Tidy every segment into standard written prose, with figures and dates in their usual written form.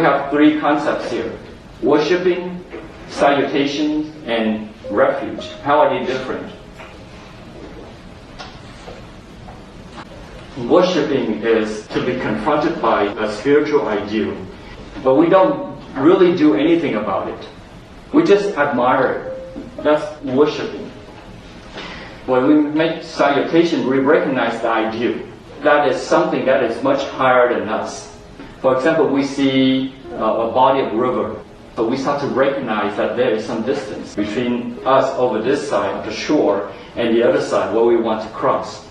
have three concepts here: worshipping, salutation, and refuge. How are they different? Worshipping is to be confronted by a spiritual ideal, but we don't really do anything about it. We just admire it. That's worshipping. When we make salutation, we recognize the ideal. That is something that is much higher than us. For example, we see a body of river, so we start to recognize that there is some distance between us over this side of the shore and the other side where we want to cross.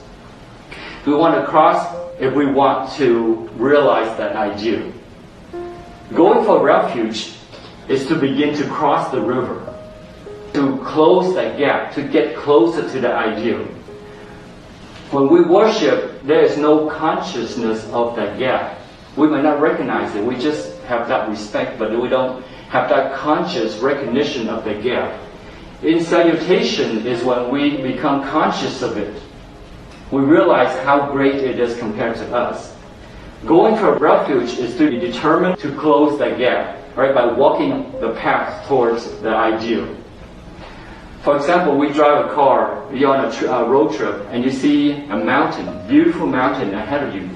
We want to cross if we want to realize that ideal. Going for refuge is to begin to cross the river, to close that gap, to get closer to the ideal. When we worship, there is no consciousness of that gap. We might not recognize it, we just have that respect, but we don't have that conscious recognition of the gap. In salutation is when we become conscious of it. We realize how great it is compared to us. Going for refuge is to be determined to close that gap, right, by walking the path towards the ideal. For example, we drive a car, you're on a road trip, and you see a mountain, beautiful mountain ahead of you,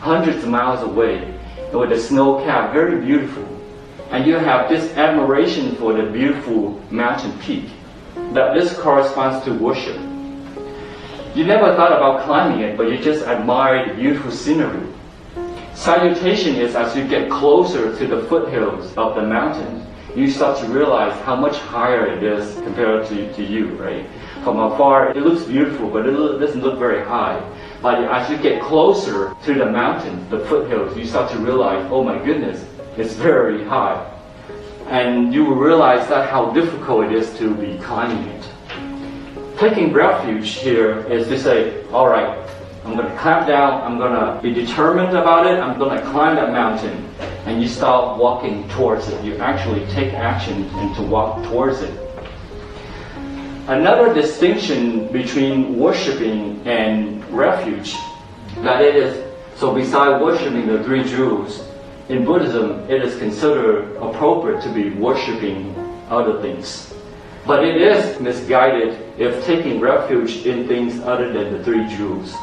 hundreds of miles away, with a snow cap, very beautiful. And you have this admiration for the beautiful mountain peak. That this corresponds to worship. You never thought about climbing it, but you just admire the beautiful scenery. Salutation is as you get closer to the foothills of the mountain, you start to realize how much higher it is compared to you, right? From afar, it looks beautiful, but it doesn't look very high. But as you get closer to the mountain, the foothills, you start to realize, oh my goodness, it's very high. And you will realize that how difficult it is to be climbing it. Taking refuge here is to say, all right, I'm going to clamp down, I'm going to be determined about it, I'm going to climb that mountain. And you start walking towards it. You actually take action and to walk towards it. Another distinction between worshiping and refuge, that it is, so besides worshiping the three jewels, in Buddhism it is considered appropriate to be worshiping other things. But it is misguided if taking refuge in things other than the three jewels.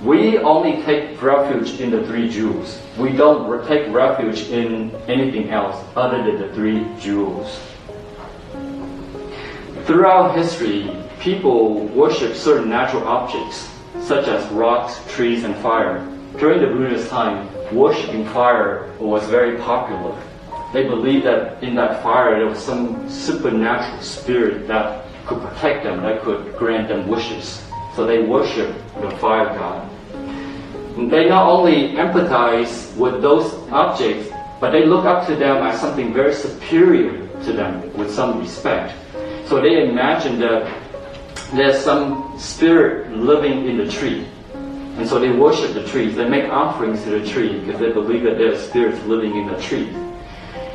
We only take refuge in the three jewels. We don't take refuge in anything else other than the three jewels. Throughout history, people worship certain natural objects, such as rocks, trees, and fire. During the Buddha's time, worshiping fire was very popular. They believed that in that fire there was some supernatural spirit that could protect them, that could grant them wishes. So they worship the fire god. They not only empathize with those objects, but they look up to them as something very superior to them with some respect. So they imagine that there's some spirit living in the tree. And so they worship the trees. They make offerings to the tree because they believe that there's spirits living in the tree.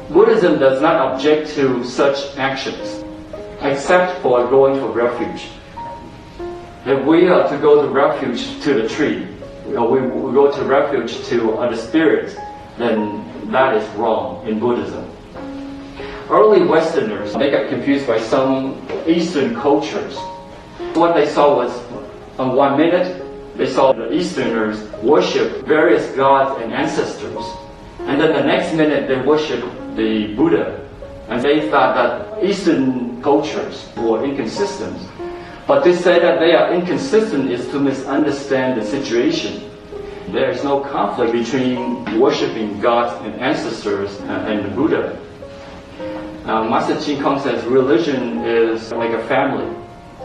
Buddhism does not object to such actions, except for going for refuge. If we are to go to refuge to the tree, or we go to refuge to other spirits, then that is wrong in Buddhism. Early Westerners, they got confused by some Eastern cultures. What they saw was, on 1 minute, they saw the Easterners worship various gods and ancestors. And then the next minute they worship the Buddha. And they thought that Eastern cultures were inconsistent. But to say that they are inconsistent is to misunderstand the situation. There is no conflict between worshiping gods and ancestors and the Buddha. Master Chin Kong says religion is like a family,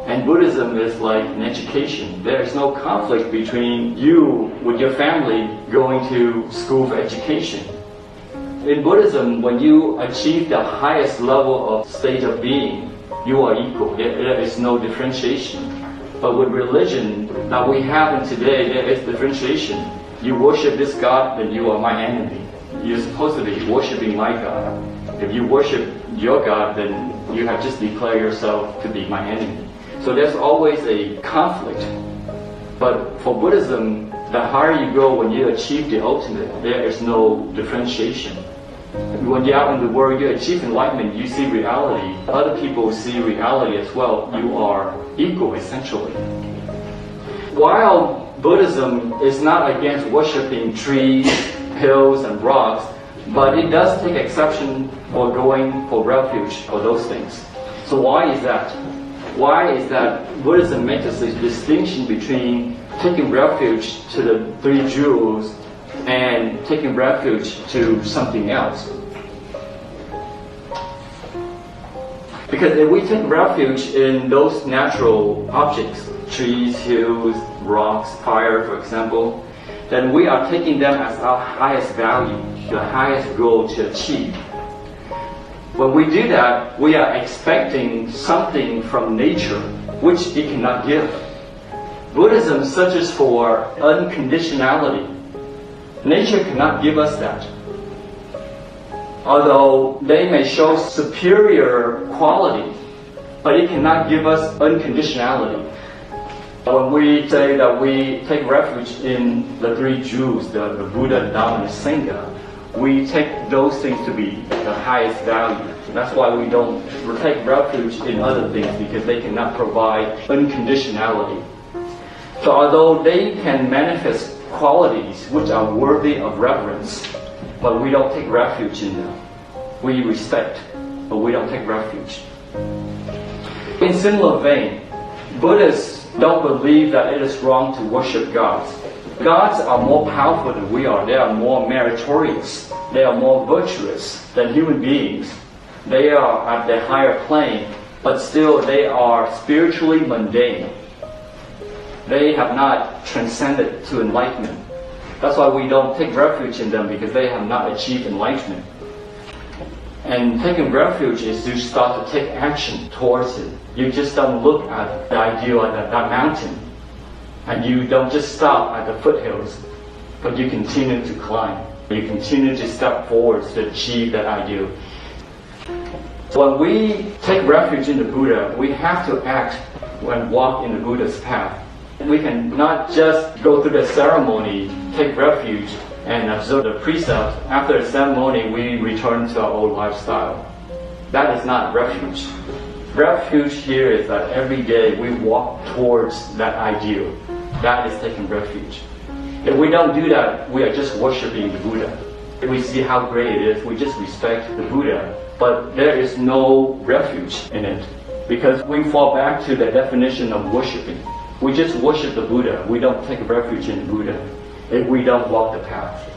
and Buddhism is like an education. There is no conflict between you with your family going to school for education. In Buddhism, when you achieve the highest level of state of being, you are equal. There is no differentiation. But with religion that we have in today, there is differentiation. You worship this God, then you are my enemy. You're supposed to be worshiping my God. If you worship your God, then you have just declared yourself to be my enemy. So there's always a conflict. But for Buddhism, the higher you go when you achieve the ultimate, there is no differentiation. when you're out in the world, you achieve enlightenment, you see reality. Other people see reality as well. You are equal, essentially. While Buddhism is not against worshipping trees, hills, and rocks, but it does take exception for going for refuge for those things. So why is that? Why is that Buddhism makes this distinction between taking refuge to the three jewels and taking refuge to something else? Because if we take refuge in those natural objects, trees, hills, rocks, fire, for example, then we are taking them as our highest value, the highest goal to achieve. When we do that, we are expecting something from nature which it cannot give. Buddhism searches for unconditionality. Nature cannot give us that. Although they may show superior quality, but it cannot give us unconditionality. When we say that we take refuge in the three jewels, the Buddha, Dhamma, and Sangha, we take those things to be the highest value. That's why we don't take refuge in other things, because they cannot provide unconditionality. So although they can manifest qualities which are worthy of reverence, but we don't take refuge in them. We respect, but we don't take refuge. In similar vein, Buddhists don't believe that it is wrong to worship gods. Gods are more powerful than we are. They are more meritorious. They are more virtuous than human beings. They are at the higher plane, but still they are spiritually mundane. They have not transcended to enlightenment. That's why we don't take refuge in them, because they have not achieved enlightenment. And taking refuge is you start to take action towards it. You just don't look at the ideal at that mountain. And you don't just stop at the foothills, but you continue to climb. You continue to step forward to achieve that ideal. When we take refuge in the Buddha, we have to act and walk in the Buddha's path. We can not just go through the ceremony, take refuge, and observe the precepts. After the ceremony, we return to our old lifestyle. That is not refuge. Refuge here is that every day we walk towards that ideal. That is taking refuge. If we don't do that, we are just worshipping the Buddha. If we see how great it is, we just respect the Buddha, but there is no refuge in it, because we fall back to the definition of worshipping. We just worship the Buddha. We don't take refuge in the Buddha if we don't walk the path.